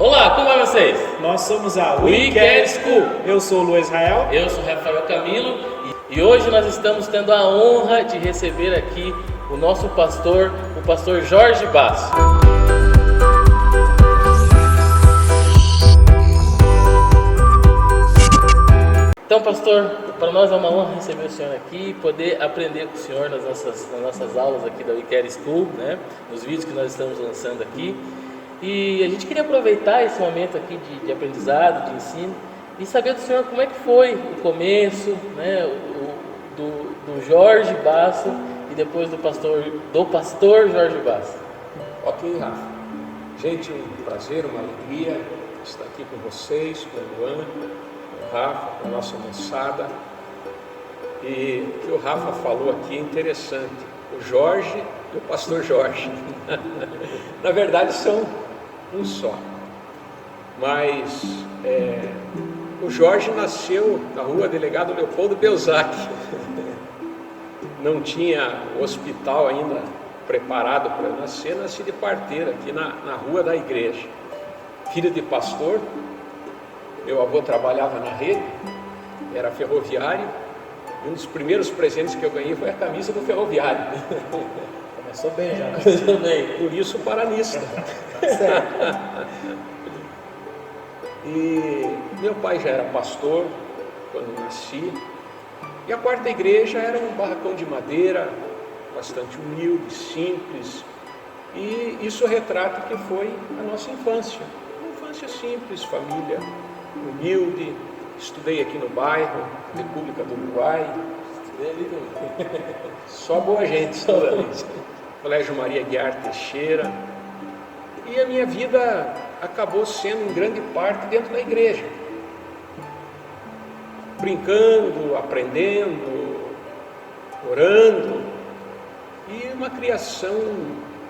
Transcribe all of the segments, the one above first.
Olá, como vai vocês? Nós somos a We Care School. Eu sou o Lu Israel. Eu sou Rafael Camilo e hoje nós estamos tendo a honra de receber aqui o nosso pastor, o pastor Jorge Basso. Então, pastor, para nós é uma honra receber o senhor aqui e poder aprender com o senhor nas nossas aulas aqui da We Care School, né? Nos vídeos que nós estamos lançando aqui. E a gente queria aproveitar esse momento aqui de aprendizado, de ensino, e saber do senhor como é que foi o começo, né, do Jorge Basso e depois do pastor Jorge Basso. Ok, Rafa. Gente, um prazer, uma alegria estar aqui com vocês, com o Luan, com o Rafa, com a nossa moçada. E o que o Rafa falou aqui é interessante. O Jorge e o pastor Jorge. Na verdade, são um só. Mas o Jorge nasceu na rua Delegado Leopoldo Belzac. Não tinha hospital ainda preparado para nascer, nasci de parteira aqui na rua da igreja. Filho de pastor, meu avô trabalhava na rede, era ferroviário. Um dos primeiros presentes que eu ganhei foi a camisa do ferroviário. Começou bem já. Começou bem, por isso paranista. E meu pai já era pastor quando nasci. E a quarta igreja era um barracão de madeira, bastante humilde, simples. E isso retrata que foi a nossa infância. Uma infância simples, família humilde. Estudei aqui no bairro, República do Uruguai. Estudei ali também. Só boa gente, só ali. Colégio Maria Guiar Teixeira. E a minha vida acabou sendo em grande parte dentro da igreja. Brincando, aprendendo, orando. E uma criação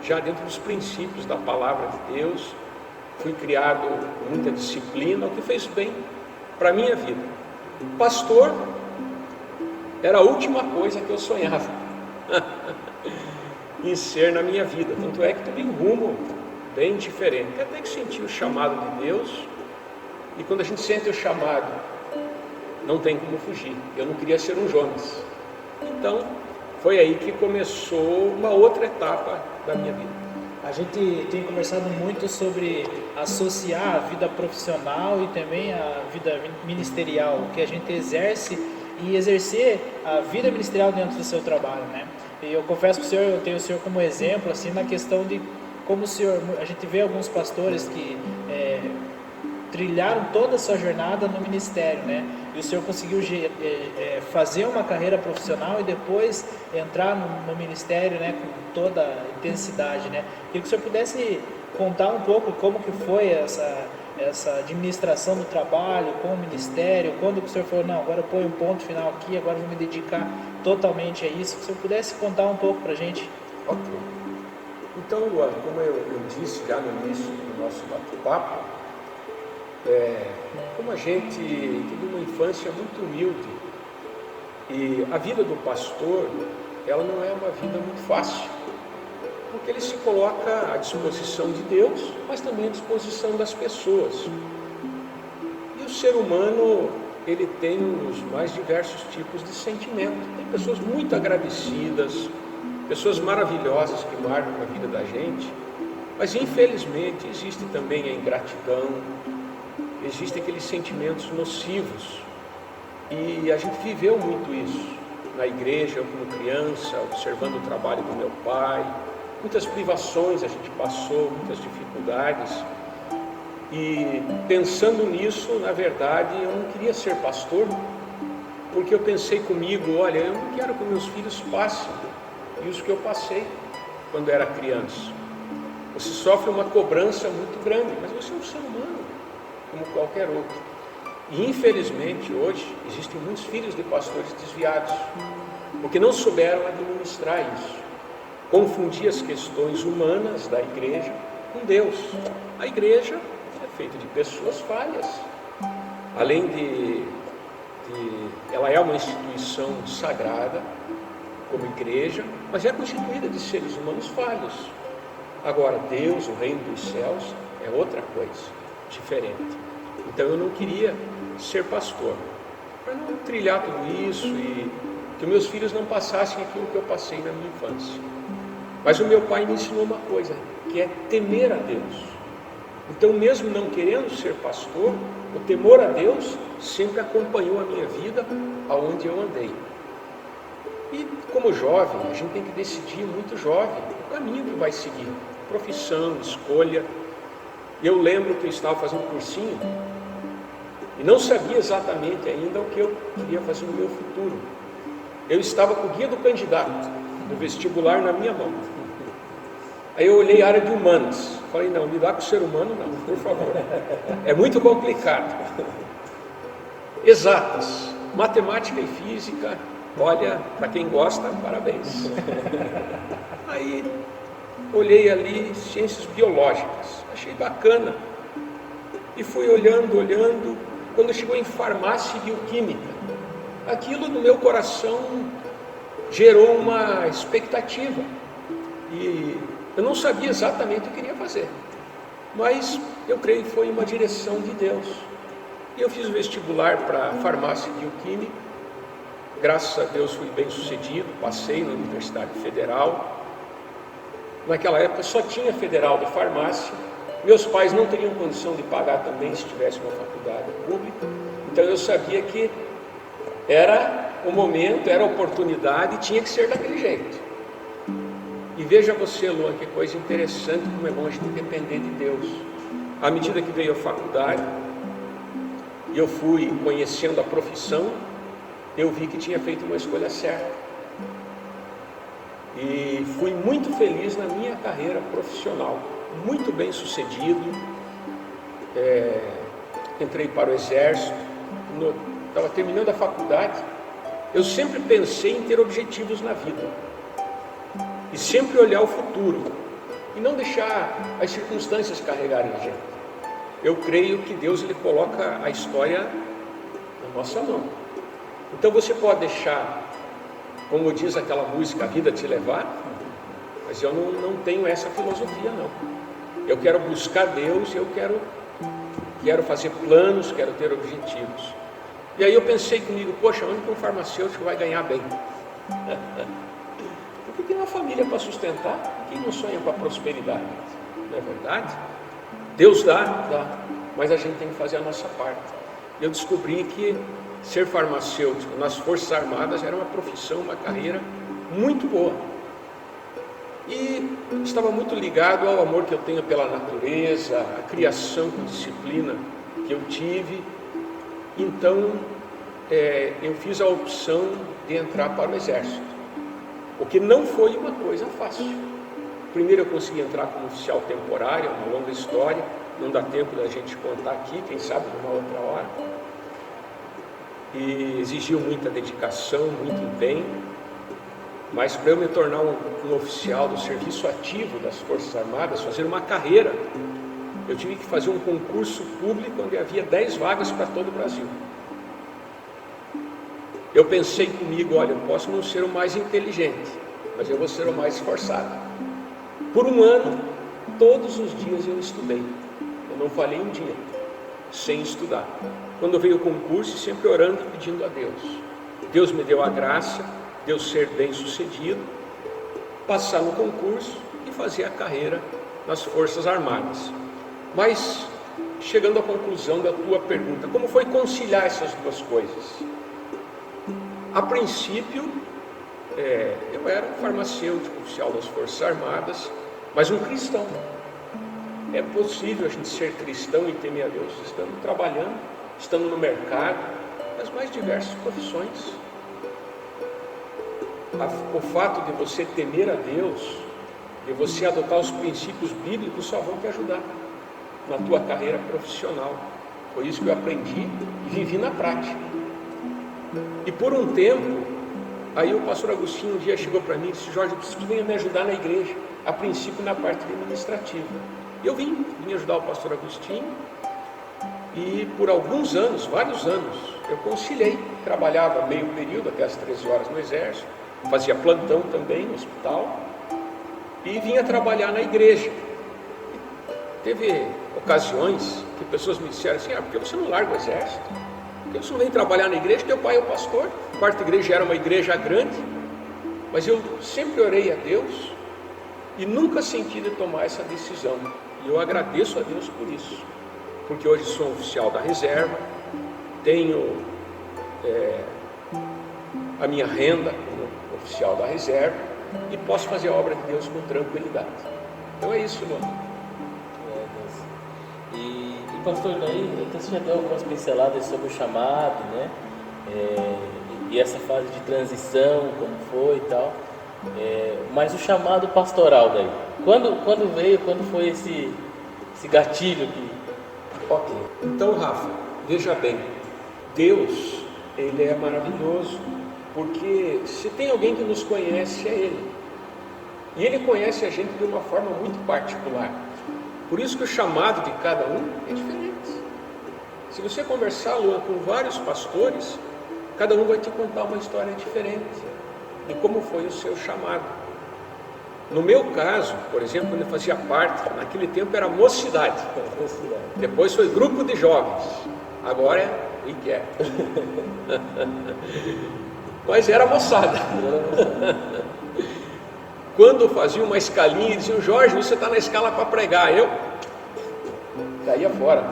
já dentro dos princípios da palavra de Deus. Fui criado com muita disciplina, o que fez bem para a minha vida. Pastor era a última coisa que eu sonhava em ser na minha vida. Tanto é que tomei um rumo bem diferente. Até que senti o chamado de Deus. E quando a gente sente o chamado, não tem como fugir. Eu não queria ser um Jonas. Então, foi aí que começou uma outra etapa da minha vida. A gente tem conversado muito sobre associar a vida profissional e também a vida ministerial, o que a gente exerce e exercer a vida ministerial dentro do seu trabalho, né? E eu confesso para o senhor, eu tenho o senhor como exemplo, assim, na questão de como o senhor, a gente vê alguns pastores que trilharam toda a sua jornada no ministério, né? E o senhor conseguiu fazer uma carreira profissional e depois entrar no ministério, né, com toda a intensidade, né? Queria que o senhor pudesse contar um pouco como que foi essa administração do trabalho com o ministério, quando que o senhor falou, não, agora eu ponho um ponto final aqui, agora eu vou me dedicar totalmente a isso. Que o senhor pudesse contar um pouco para a gente. Ok. Então, Luan, como eu disse já no início do nosso bate-papo, como a gente teve uma infância muito humilde, e a vida do pastor, ela não é uma vida muito fácil, porque ele se coloca à disposição de Deus, mas também à disposição das pessoas. E o ser humano, ele tem os mais diversos tipos de sentimento. Tem pessoas muito agradecidas, pessoas maravilhosas que marcam a vida da gente, mas infelizmente existe também a ingratidão, existem aqueles sentimentos nocivos. E a gente viveu muito isso na igreja, eu como criança, observando o trabalho do meu pai. Muitas privações a gente passou, muitas dificuldades. E pensando nisso, na verdade, eu não queria ser pastor, porque eu pensei comigo, olha, eu não quero que meus filhos passem isso que eu passei quando era criança. Você sofre uma cobrança muito grande, mas você é um ser humano, como qualquer outro. E infelizmente hoje existem muitos filhos de pastores desviados, porque não souberam administrar isso. Confundir as questões humanas da igreja com Deus. A igreja é feita de pessoas falhas. Além ela é uma instituição sagrada, como igreja, mas é constituída de seres humanos falhos. Agora, Deus, o reino dos céus, é outra coisa. diferente. Então eu não queria ser pastor, para não trilhar tudo isso e que meus filhos não passassem aquilo que eu passei na minha infância. Mas o meu pai me ensinou uma coisa, que é temer a Deus. Então, mesmo não querendo ser pastor, o temor a Deus sempre acompanhou a minha vida aonde eu andei. E como jovem, a gente tem que decidir muito jovem o caminho que vai seguir, profissão, escolha. Eu lembro que eu estava fazendo um cursinho e não sabia exatamente ainda o que eu queria fazer no meu futuro. Eu estava com o guia do candidato do vestibular na minha mão. Aí eu olhei a área de humanas, falei, não, lidar com o ser humano não, por favor, é muito complicado. Exatas, matemática e física, olha, para quem gosta, parabéns. Aí olhei ali ciências biológicas, achei bacana, e fui olhando, quando chegou em farmácia e bioquímica, aquilo no meu coração gerou uma expectativa, e eu não sabia exatamente o que eu queria fazer, mas eu creio que foi uma direção de Deus. E eu fiz o vestibular para farmácia e bioquímica, graças a Deus fui bem sucedido, passei na Universidade Federal. Naquela época só tinha Federal de Farmácia, meus pais não teriam condição de pagar também se tivesse uma faculdade pública, então eu sabia que era o momento, era a oportunidade, tinha que ser daquele jeito. E veja você, Luan, que coisa interessante, como é bom a gente depender de Deus. À medida que veio a faculdade, e eu fui conhecendo a profissão, eu vi que tinha feito uma escolha certa. E fui muito feliz na minha carreira profissional, muito bem sucedido. Entrei para o Exército, estava terminando a faculdade. Eu sempre pensei em ter objetivos na vida. E sempre olhar o futuro, e não deixar as circunstâncias carregarem a gente. Eu creio que Deus ele coloca a história na nossa mão. Então você pode deixar, como diz aquela música, a vida te levar, mas eu não tenho essa filosofia não. Eu quero buscar Deus, eu quero fazer planos, quero ter objetivos. E aí eu pensei comigo, poxa, onde que um farmacêutico vai ganhar bem? Porque tem uma família para sustentar, quem não sonha com a prosperidade? Não é verdade? Deus dá, mas a gente tem que fazer a nossa parte. Eu descobri que ser farmacêutico nas Forças Armadas era uma profissão, uma carreira muito boa. E estava muito ligado ao amor que eu tenho pela natureza, a criação com disciplina que eu tive. Então, eu fiz a opção de entrar para o Exército. O que não foi uma coisa fácil. Primeiro eu consegui entrar como oficial temporário, uma longa história, não dá tempo da gente contar aqui, quem sabe numa outra hora. E exigiu muita dedicação, muito empenho, mas para eu me tornar um oficial do serviço ativo das Forças Armadas, fazer uma carreira, eu tive que fazer um concurso público onde havia 10 vagas para todo o Brasil. Eu pensei comigo, olha, eu posso não ser o mais inteligente, mas eu vou ser o mais esforçado. Por um ano, todos os dias eu estudei. Eu não falhei um dia sem estudar. Quando veio o concurso, sempre orando e pedindo a Deus. Deus me deu a graça de eu ser bem sucedido, passar no concurso e fazer a carreira nas Forças Armadas. Mas, chegando à conclusão da tua pergunta, como foi conciliar essas duas coisas? A princípio, eu era um farmacêutico oficial das Forças Armadas, mas um cristão. É possível a gente ser cristão e temer a Deus, estando trabalhando, estando no mercado, nas mais diversas profissões. O fato de você temer a Deus, de você adotar os princípios bíblicos, só vão te ajudar na tua carreira profissional. Foi isso que eu aprendi e vivi na prática. E por um tempo, aí o pastor Agostinho um dia chegou para mim e disse: Jorge, eu preciso que venha me ajudar na igreja, a princípio na parte administrativa. Eu vim ajudar o pastor Agostinho, e por alguns anos, vários anos, eu conciliei, trabalhava meio período, até as 13 horas no Exército, fazia plantão também no hospital, e vinha trabalhar na igreja. Teve ocasiões que pessoas me disseram assim, por que você não larga o exército? Por que você não vem trabalhar na igreja? Teu pai é o pastor. A quarta igreja era uma igreja grande, mas eu sempre orei a Deus e nunca senti de tomar essa decisão. E eu agradeço a Deus por isso, porque hoje sou um oficial da reserva, tenho a minha renda como oficial da reserva e posso fazer a obra de Deus com tranquilidade. Então é isso, irmão. E pastor, daí você já deu algumas pinceladas sobre o chamado, né? E essa fase de transição, como foi e tal. Mas o chamado pastoral daí, quando veio, quando foi esse gatilho que... Ok, então Rafa, veja bem, Deus, Ele é maravilhoso, porque se tem alguém que nos conhece, é Ele. E Ele conhece a gente de uma forma muito particular. Por isso que o chamado de cada um é diferente. Se você conversar, Luan, com vários pastores, cada um vai te contar uma história diferente de como foi o seu chamado. No meu caso, por exemplo, quando eu fazia parte, naquele tempo era mocidade, depois foi grupo de jovens, agora é IQER. Mas era moçada. Quando fazia uma escalinha, diziam, Jorge, você está na escala para pregar. Eu caía fora,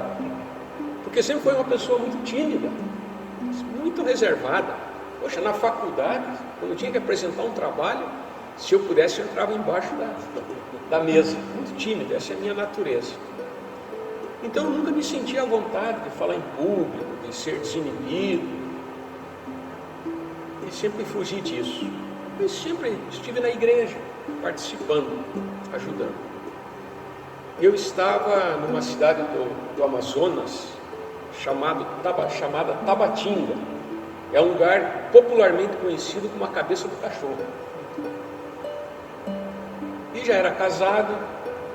porque sempre foi uma pessoa muito tímida, muito reservada. Poxa, na faculdade, quando eu tinha que apresentar um trabalho, se eu pudesse, eu entrava embaixo da mesa, muito tímida, essa é a minha natureza. Então eu nunca me senti à vontade de falar em público, de ser desinibido, e sempre fugi disso. Mas sempre estive na igreja, participando, ajudando. Eu estava numa cidade do Amazonas, chamada Tabatinga. É um lugar popularmente conhecido como a cabeça do cachorro. E já era casado,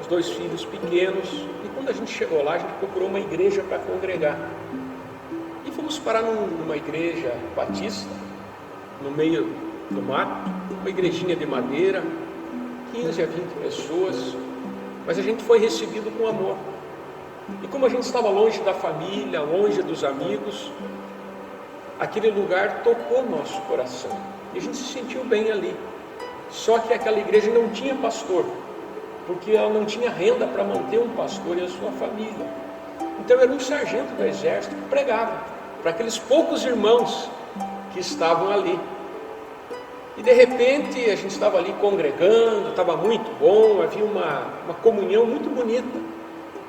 os 2 filhos pequenos, e quando a gente chegou lá, a gente procurou uma igreja para congregar. E fomos parar numa igreja batista, no meio do mato, uma igrejinha de madeira, 15 a 20 pessoas, mas a gente foi recebido com amor. E como a gente estava longe da família, longe dos amigos, aquele lugar tocou nosso coração e a gente se sentiu bem ali. Só que aquela igreja não tinha pastor, porque ela não tinha renda para manter um pastor e a sua família. Então era um sargento do exército que pregava para aqueles poucos irmãos que estavam ali. E de repente a gente estava ali congregando, estava muito bom, havia uma comunhão muito bonita.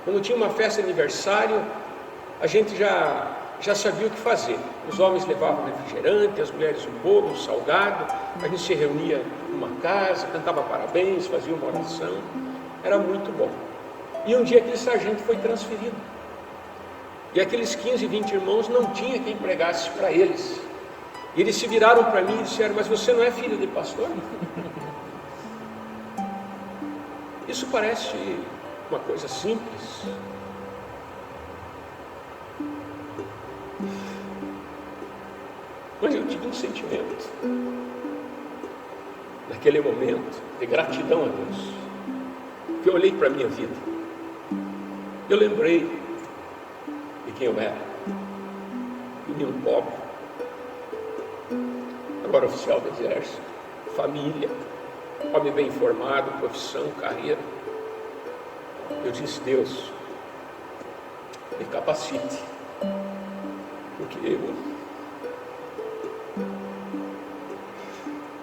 Quando tinha uma festa de aniversário, a gente já sabia o que fazer. Os homens levavam refrigerante, as mulheres um bolo, um salgado, a gente se reunia numa casa, cantava parabéns, fazia uma oração, era muito bom. E um dia aquele sargento foi transferido, e aqueles 15, 20 irmãos não tinha quem pregasse para eles. E eles se viraram para mim e disseram, mas você não é filho de pastor? Isso parece uma coisa simples, mas eu tive um sentimento, naquele momento, de gratidão a Deus, que eu olhei para a minha vida, eu lembrei de quem eu era, menino pobre, agora oficial do exército, família, homem bem informado, profissão, carreira. Eu disse, Deus, me capacite, porque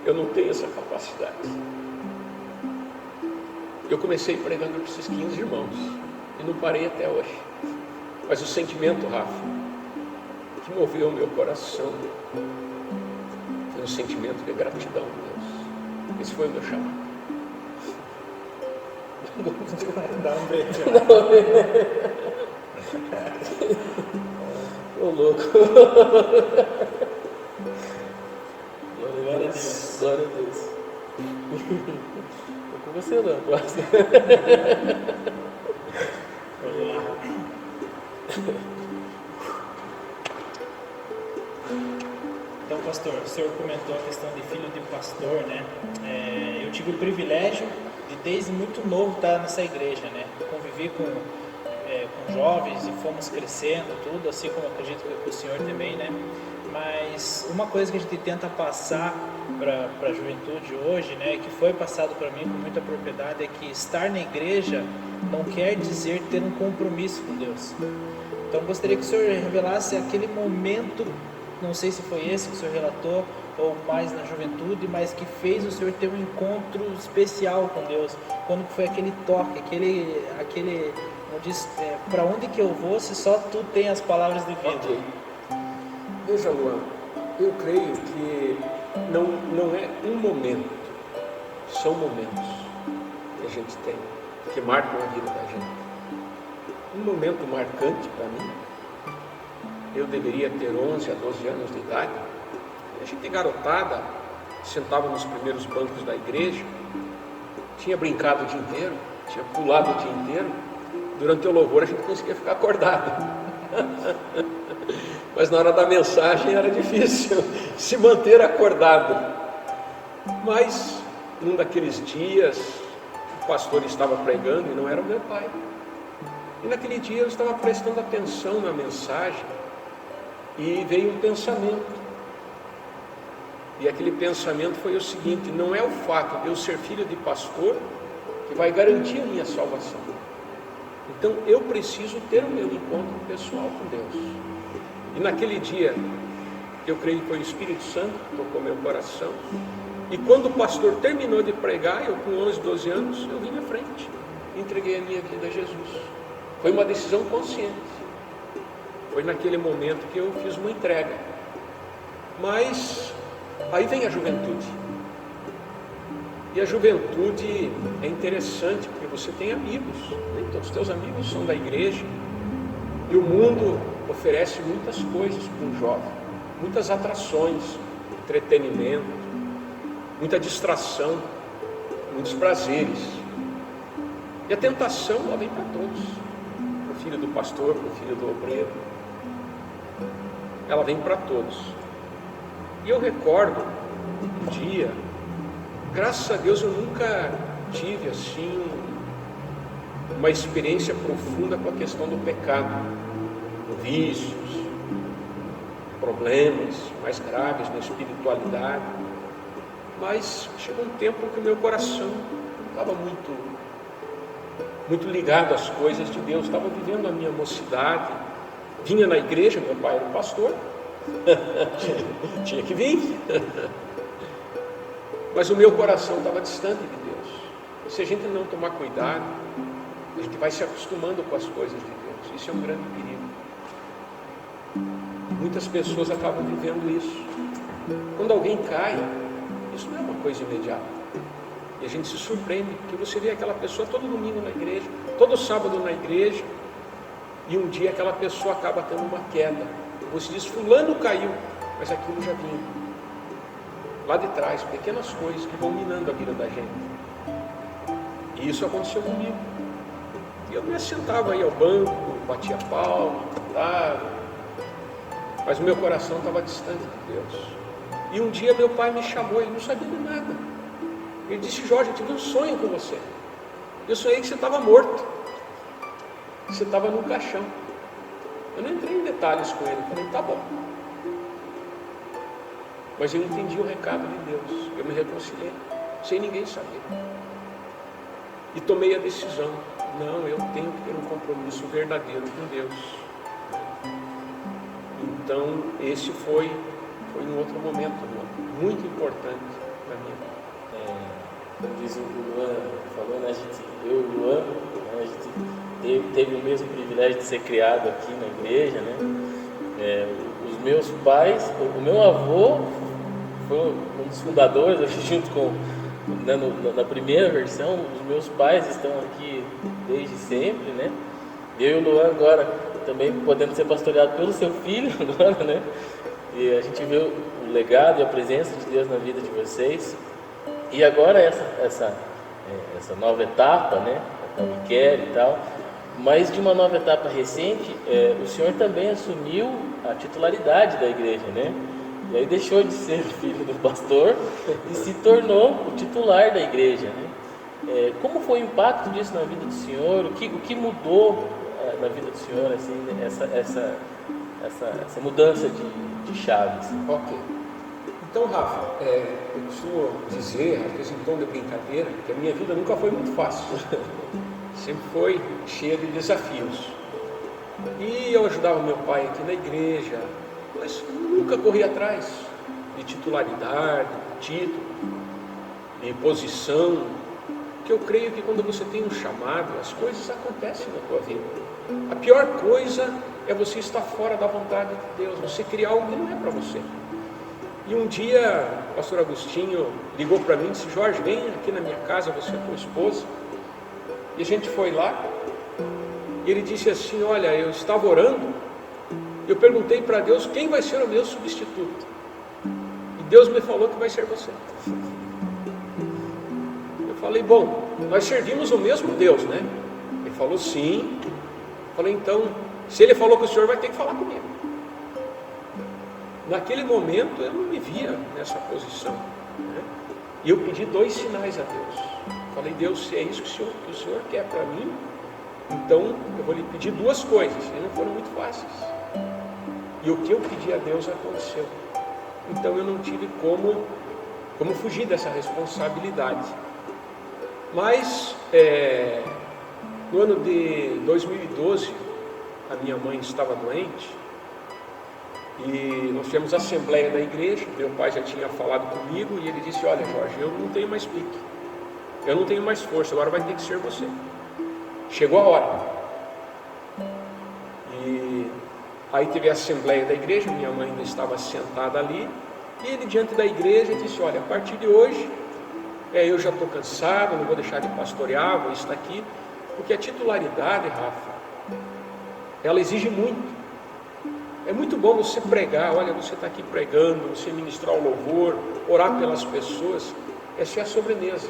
eu não tenho essa capacidade. Eu comecei pregando para esses 15 irmãos e não parei até hoje. Mas o sentimento, Rafa, que moveu o meu coração foi um sentimento de gratidão a Deus. Esse foi o meu chamado. Dá um beijo. Ô louco. Glória a Deus. Glória a Deus. Tô com você não, quase. Vamos lá. Então, pastor, o senhor comentou a questão de filho de pastor, né? Eu tive o privilégio de de desde muito novo estar nessa igreja, né? Convivi com jovens e fomos crescendo, tudo, assim como acredito que o senhor também, né? Mas uma coisa que a gente tenta passar para a juventude hoje, né, que foi passado para mim com muita propriedade, é que estar na igreja não quer dizer ter um compromisso com Deus. Então gostaria que o senhor revelasse aquele momento, não sei se foi esse que o senhor relatou, ou mais na juventude, mas que fez o senhor ter um encontro especial com Deus. Quando foi aquele toque, aquele como diz, para onde que eu vou se só tu tem as palavras de vida? Okay. Veja, Luan, eu creio que não é um momento, são momentos que a gente tem, que marcam a vida da gente. Um momento marcante para mim, eu deveria ter 11 a 12 anos de idade. A gente garotada, sentava nos primeiros bancos da igreja, tinha brincado o dia inteiro, tinha pulado o dia inteiro. Durante o louvor a gente conseguia ficar acordado. Mas na hora da mensagem era difícil se manter acordado. Mas num daqueles dias, o pastor estava pregando e não era o meu pai. E naquele dia eu estava prestando atenção na mensagem e veio um pensamento. E aquele pensamento foi o seguinte: não é o fato de eu ser filho de pastor que vai garantir a minha salvação. Então eu preciso ter o meu encontro pessoal com Deus. E naquele dia, eu creio que foi o Espírito Santo que tocou meu coração. E quando o pastor terminou de pregar, eu com 11, 12 anos, eu vim à frente, entreguei a minha vida a Jesus. Foi uma decisão consciente. Foi naquele momento que eu fiz uma entrega. Mas aí vem a juventude. E a juventude é interessante porque você tem amigos, nem todos os teus amigos são da igreja. E o mundo oferece muitas coisas para um jovem, muitas atrações, entretenimento, muita distração, muitos prazeres. E a tentação, ela vem para todos, para o filho do pastor, para o filho do obreiro. Ela vem para todos. E eu recordo um dia, graças a Deus eu nunca tive assim uma experiência profunda com a questão do pecado, vícios, problemas mais graves na espiritualidade. Mas chegou um tempo que o meu coração estava muito ligado às coisas de Deus. Estava vivendo a minha mocidade, vinha na igreja, meu pai era um pastor, tinha que vir, mas o meu coração estava distante de Deus. E se a gente não tomar cuidado, a gente vai se acostumando com as coisas de Deus. Isso é um grande perigo. Muitas pessoas acabam vivendo isso. Quando alguém cai, isso não é uma coisa imediata. E a gente se surpreende, porque você vê aquela pessoa todo domingo na igreja, todo sábado na igreja, e um dia aquela pessoa acaba tendo uma queda. Você diz, fulano caiu, mas aquilo já vinha lá de trás, pequenas coisas que vão minando a vida da gente. E isso aconteceu comigo. E eu me assentava aí ao banco, batia palma, cantava, mas o meu coração estava distante de Deus. E um dia meu pai me chamou, ele não sabia de nada. Ele disse, Jorge, eu tive um sonho com você. Eu sonhei que você estava morto, que você estava num caixão. Eu não entrei em detalhes com ele, falei, tá bom. Mas eu entendi o recado de Deus, eu me reconciliei, sem ninguém saber. E tomei a decisão, não, eu tenho que ter um compromisso verdadeiro com Deus. Então, esse foi um outro momento, muito importante para mim. Como diz o Luan falou, né, eu e o Luan, né, a gente teve o mesmo privilégio de ser criado aqui na igreja, né? Os meus pais, o meu avô foi um dos fundadores, aqui junto com, né, na primeira versão, os meus pais estão aqui desde sempre, né? Eu e o Luan agora também podemos ser pastoreados pelo seu filho agora, né? E a gente vê o legado e a presença de Deus na vida de vocês. E agora essa nova etapa, né? Da Unicare e tal, mas de uma nova etapa recente, o senhor também assumiu a titularidade da igreja, né? E aí deixou de ser filho do pastor e se tornou o titular da igreja, né? Como foi o impacto disso na vida do senhor? O que mudou na vida do senhor, assim, essa mudança de chaves? Ok. Então, Rafa, eu costumo dizer, às vezes em tom de brincadeira, que a minha vida nunca foi muito fácil. Sempre foi cheia de desafios. E eu ajudava meu pai aqui na igreja, mas nunca corri atrás de titularidade, de título, de posição. Porque eu creio que quando você tem um chamado, as coisas acontecem na tua vida. A pior coisa é você estar fora da vontade de Deus, você criar algo que não é para você. E um dia o pastor Agostinho ligou para mim e disse: Jorge, vem aqui na minha casa, você e a tua esposa. E a gente foi lá, e ele disse assim: olha, eu estava orando, eu perguntei para Deus quem vai ser o meu substituto, e Deus me falou que vai ser você. Eu falei: bom, nós servimos o mesmo Deus, né? Ele falou: sim. Eu falei: então, se ele falou que o senhor vai ter que falar comigo. Naquele momento eu não me via nessa posição, né? E eu pedi 2 sinais a Deus. Falei: Deus, se é isso que o senhor quer para mim, então eu vou lhe pedir 2 coisas, e não foram muito fáceis. E o que eu pedi a Deus aconteceu. Então eu não tive como fugir dessa responsabilidade. Mas no ano de 2012, a minha mãe estava doente, e nós tivemos a assembleia da igreja. Meu pai já tinha falado comigo, e ele disse: olha, Jorge, eu não tenho mais pique, eu não tenho mais força, agora vai ter que ser você. Chegou a hora. E aí teve a assembleia da igreja, minha mãe ainda estava sentada ali, e ele diante da igreja disse: olha, a partir de hoje, eu já estou cansado, não vou deixar de pastorear, vou estar aqui, porque a titularidade, Rafa, ela exige muito. É muito bom você pregar, olha, você está aqui pregando, você ministrar o louvor, orar pelas pessoas, essa é a sobremesa.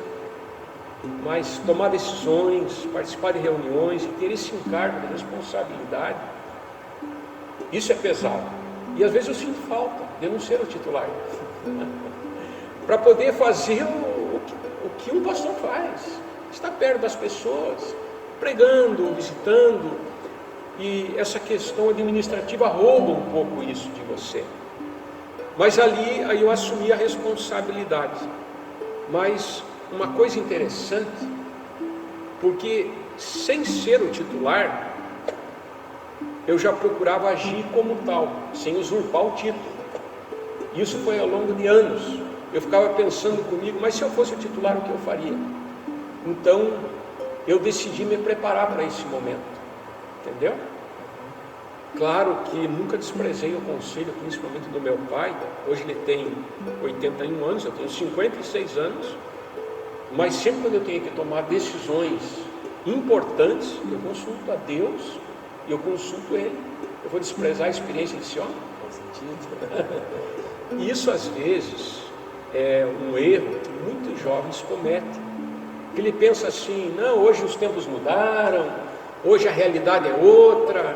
Mas tomar decisões, participar de reuniões e ter esse encargo de responsabilidade, isso é pesado. E às vezes eu sinto falta de não ser o titular, para poder fazer o que um pastor faz, estar perto das pessoas, pregando, visitando. E essa questão administrativa rouba um pouco isso de você. Mas aí eu assumi a responsabilidade. Mas uma coisa interessante, porque sem ser o titular, eu já procurava agir como tal, sem usurpar o título. Isso foi ao longo de anos. Eu ficava pensando comigo: mas se eu fosse o titular, o que eu faria? Então eu decidi me preparar para esse momento. Entendeu? Claro que nunca desprezei o conselho, principalmente do meu pai. Hoje ele tem 81 anos, eu tenho 56 anos. Mas sempre quando eu tenho que tomar decisões importantes, eu consulto a Deus e eu consulto Ele. Eu vou desprezar a experiência desse homem? Faz sentido. E isso às vezes é um erro que muitos jovens cometem. Que ele pensa assim: não, hoje os tempos mudaram, hoje a realidade é outra,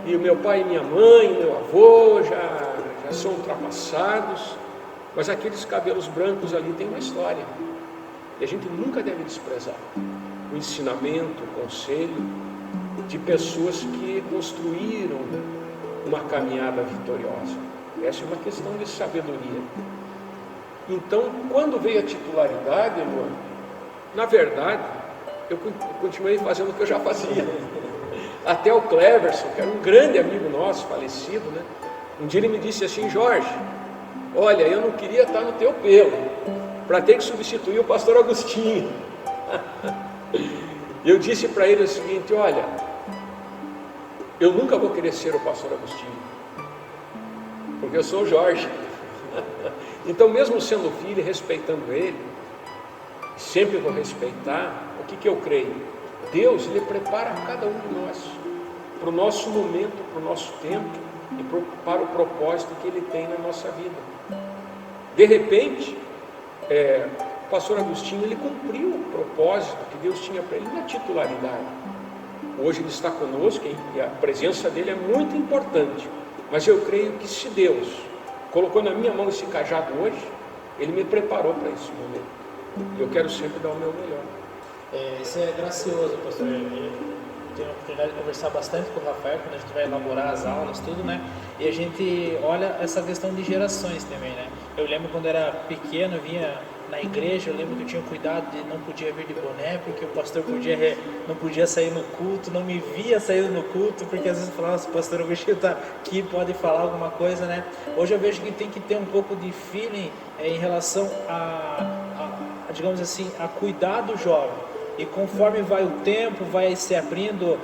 e o meu pai e minha mãe, meu avô já são ultrapassados. Mas aqueles cabelos brancos ali têm uma história, e a gente nunca deve desprezar o ensinamento, o conselho de pessoas que construíram uma caminhada vitoriosa. Essa é uma questão de sabedoria. Então, quando veio a titularidade, Luan, na verdade, eu continuei fazendo o que eu já fazia. Até o Cleverson, que era um grande amigo nosso, falecido, né? Um dia ele me disse assim: Jorge, olha, eu não queria estar no teu pelo, para ter que substituir o pastor Agostinho. Eu disse para ele o seguinte: olha, eu nunca vou querer ser o pastor Agostinho, porque eu sou o Jorge. Então, mesmo sendo filho e respeitando ele, sempre vou respeitar. O que eu creio? Deus, Ele prepara cada um de nós para o nosso momento, para o nosso tempo e para o propósito que Ele tem na nossa vida. De repente, o pastor Agostinho, ele cumpriu o propósito que Deus tinha para ele na titularidade. Hoje ele está conosco e a presença dele é muito importante. Mas eu creio que se Deus colocou na minha mão esse cajado hoje, Ele me preparou para esse momento. E eu quero sempre dar o meu melhor. Isso é gracioso, pastor. Eu tenho a oportunidade de conversar bastante com o Rafael quando a gente vai elaborar as aulas, tudo, né? E a gente olha essa questão de gerações também, né? Eu lembro quando era pequeno, vinha na igreja, eu lembro que eu tinha cuidado de não podia vir de boné, porque o pastor não podia sair no culto, não me via saindo no culto, porque às vezes eu falava, nossa, pastor Agostinho está aqui, pode falar alguma coisa, né? Hoje eu vejo que tem que ter um pouco de feeling em relação digamos assim, a cuidar do jovem. E conforme vai o tempo, vai se abrindo,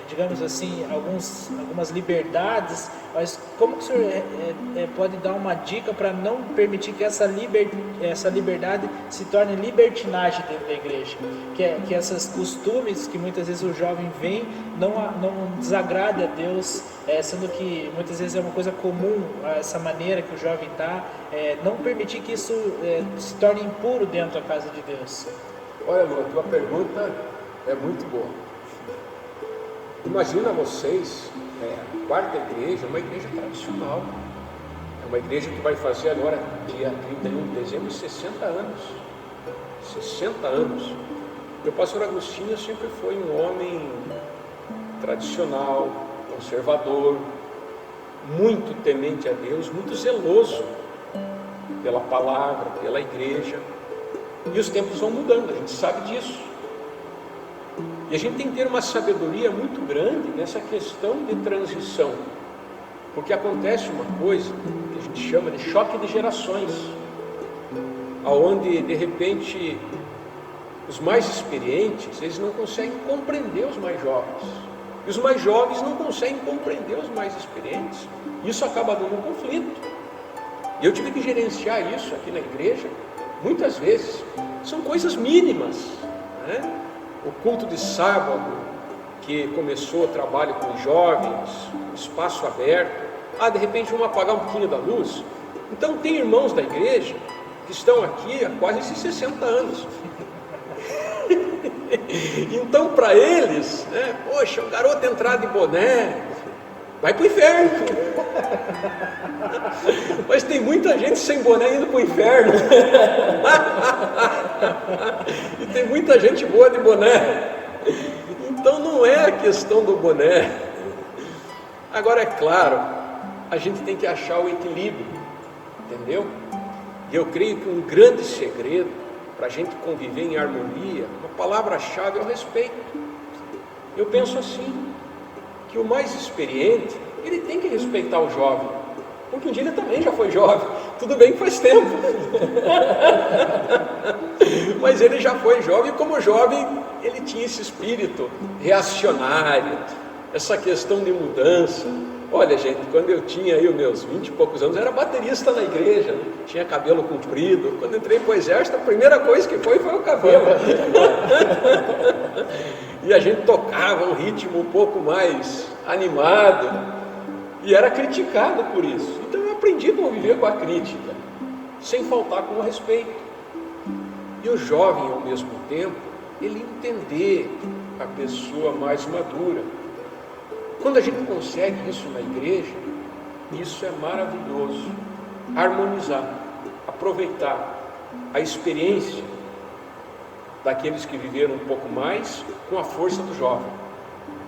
digamos assim, algumas liberdades, mas como que o senhor pode dar uma dica para não permitir que essa liberdade se torne libertinagem dentro da igreja? Que esses costumes que muitas vezes o jovem vem, não desagrade a Deus, sendo que muitas vezes é uma coisa comum, essa maneira que o jovem está, não permitir que isso se torne impuro dentro da casa de Deus. Olha, Lu, a tua pergunta é muito boa. Imagina vocês, a quarta igreja é uma igreja tradicional. É uma igreja que vai fazer agora, dia 31 de dezembro, 60 anos. 60 anos. Meu pastor Agostinho sempre foi um homem tradicional, conservador, muito temente a Deus, muito zeloso pela palavra, pela igreja. E os tempos vão mudando, a gente sabe disso. E a gente tem que ter uma sabedoria muito grande nessa questão de transição. Porque acontece uma coisa que a gente chama de choque de gerações, aonde de repente os mais experientes, eles não conseguem compreender os mais jovens. E os mais jovens não conseguem compreender os mais experientes. Isso acaba dando um conflito. E eu tive que gerenciar isso aqui na igreja. Muitas vezes são coisas mínimas, né? O culto de sábado, que começou o trabalho com os jovens, espaço aberto, de repente vamos apagar um pouquinho da luz. Então tem irmãos da igreja que estão aqui há quase esses 60 anos. Então para eles, né, poxa, o garoto entrar de boné, vai para o inferno. Mas tem muita gente sem boné indo para o inferno. E tem muita gente boa de boné. Então não é a questão do boné. Agora é claro, a gente tem que achar o equilíbrio, entendeu? E eu creio que um grande segredo para a gente conviver em harmonia, uma palavra-chave é o respeito. Eu penso assim, que o mais experiente, ele tem que respeitar o jovem, porque um dia ele também já foi jovem, tudo bem que faz tempo, mas ele já foi jovem, e como jovem, ele tinha esse espírito reacionário, essa questão de mudança. Olha, gente, quando eu tinha aí os meus 20 e poucos anos, eu era baterista na igreja, tinha cabelo comprido. Quando entrei para o exército, a primeira coisa que foi o cabelo. E a gente tocava um ritmo um pouco mais animado e era criticado por isso. Então eu aprendi a conviver com a crítica, sem faltar com o respeito. E o jovem, ao mesmo tempo, ele entender a pessoa mais madura. Quando a gente consegue isso na igreja, isso é maravilhoso. Harmonizar, aproveitar a experiência daqueles que viveram um pouco mais com a força do jovem.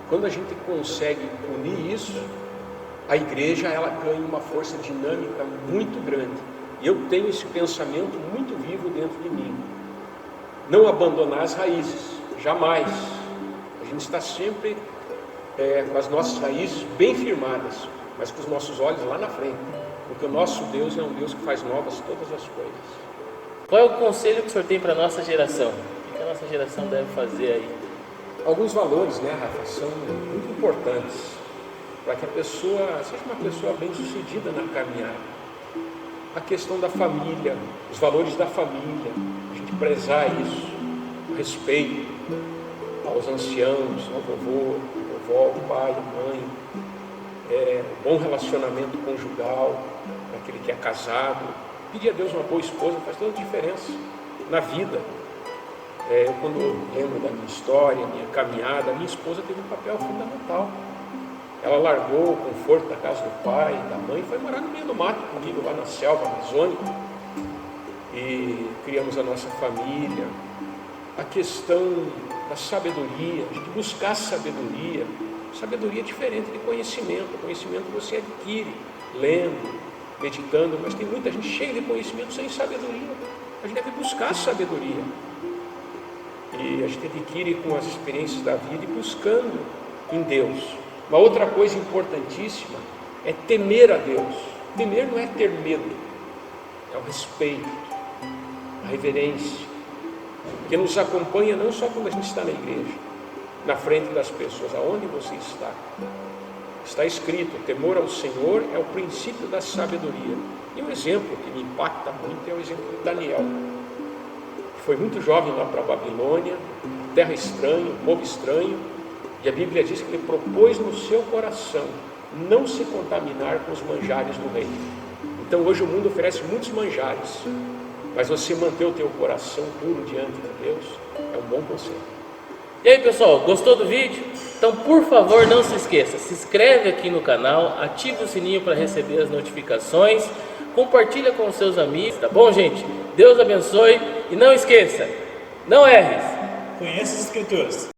Quando a gente consegue unir isso, a igreja ela ganha uma força dinâmica muito grande. E eu tenho esse pensamento muito vivo dentro de mim. Não abandonar as raízes, jamais. A gente está sempre com as nossas raízes bem firmadas, mas com os nossos olhos lá na frente, porque o nosso Deus é um Deus que faz novas todas as coisas. Qual é o conselho que o senhor tem para a nossa geração? O que a nossa geração deve fazer aí? Alguns valores, né, Rafa, são muito importantes para que a pessoa seja uma pessoa bem-sucedida na caminhada. A questão da família, os valores da família, a gente prezar isso, o respeito aos anciãos, ao vovô, ao pai, à mãe, bom relacionamento conjugal, para aquele que é casado. Pedir a Deus uma boa esposa faz toda a diferença na vida. Eu, quando lembro da minha história, minha caminhada, a minha esposa teve um papel fundamental. Ela largou o conforto da casa do pai, da mãe, e foi morar no meio do mato comigo, lá na selva amazônica. E criamos a nossa família. a questão da sabedoria, de buscar sabedoria. Sabedoria é diferente de conhecimento. Conhecimento você adquire lendo, meditando, mas tem muita gente cheia de conhecimento sem sabedoria. A gente deve buscar sabedoria. E a gente adquire com as experiências da vida e buscando em Deus. Uma outra coisa importantíssima é temer a Deus. Temer não é ter medo, é o respeito, a reverência, que nos acompanha não só quando a gente está na igreja, na frente das pessoas, aonde você está. Está escrito, o temor ao Senhor é o princípio da sabedoria. E um exemplo que me impacta muito é o exemplo de Daniel, que foi muito jovem lá para a Babilônia, terra estranha, um povo estranho, e a Bíblia diz que ele propôs no seu coração não se contaminar com os manjares do reino. Então hoje o mundo oferece muitos manjares, mas você manter o teu coração puro diante de Deus é um bom conselho. E aí pessoal, gostou do vídeo? Então por favor não se esqueça, se inscreve aqui no canal, ativa o sininho para receber as notificações, compartilha com os seus amigos, tá bom gente? Deus abençoe e não esqueça, não erres! Conheça as Escrituras.